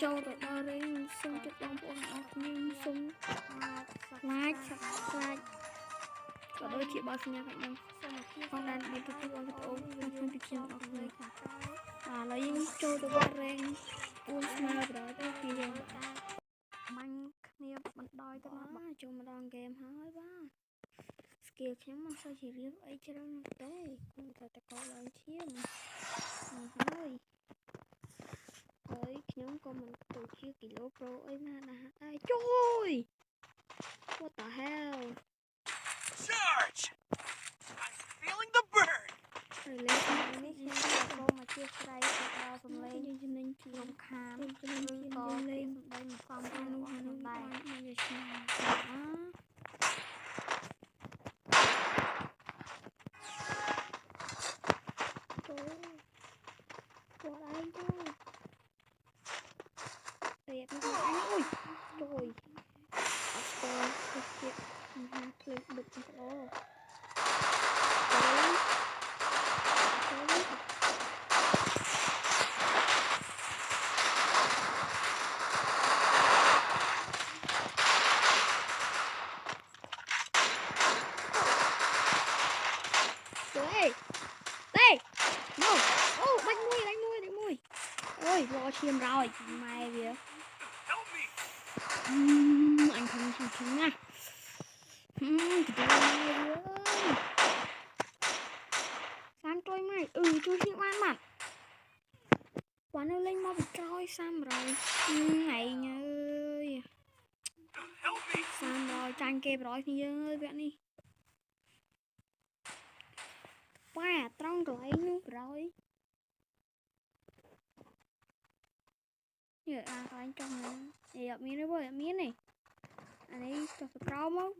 ចូលទៅដល់រៀងសូមជម្រាបបងប្អូនអរគ្នាសូម like subscribe ក៏ដូចជាបើសញ្ញាខាងខ្ញុំផងដែរមានទទួលបងប្អូនក្នុងពីខ្ញុំអរគ្នាបាទឥឡូវយើងចូលទៅវត្តរៀង4ស្មើដល់ទៅពីយើងបាញ់គ្នាបណ្ដោយទៅបាទចូលម្ដងហ្គេមហើយបាទ skill ខ្ញុំមិនសូវជារៀបអីច្រើនទេខ្ញុំត្រូវតែកោឡើងឈាមហើយខ្ញុំក៏មិនទៅជាគីឡូប្រូអីណាដែរជួយ What the hell Charge I'm feeling the burn លេខនេះខ្ញុំចូលមកជាស្រ័យទៅដល់សំឡេងជំនាញរំខានឬក៏លេងសម្ដីមិនសមរម្យរបស់ខ្ញុំដែរខ្ញុំឆ្ងាយរៀបនេះអញអូយជួយអត់ស្គាល់ជាតិណាភ្លេចដឹកទៅដល់ôi lo chim rồi mày việc anh không chịu chứng nha Sam trôi mày chui chim ăn mặt quán nó lên mau bị trôi Sam rồi ngày ơi Sam rồi tranh kẹp rồi thì ơi vậy đi qua trong rồi rồi giờ anh trong này thì gặp miếng đấy miếng này anh ấy cho trâu không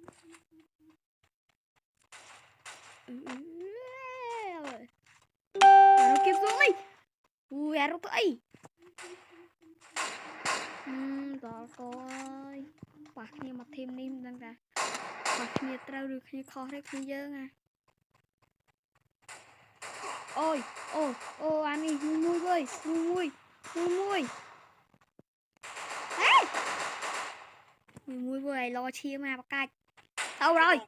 nó kịp xuống đi ui à rồi ấy đó coi bạc như mà thêm nim đang ra bạc như trâu được như kho đấy như dơ à ôi ô anh đi mui ơi mui mui vừa lo chia mà bạc cạch đâu rồi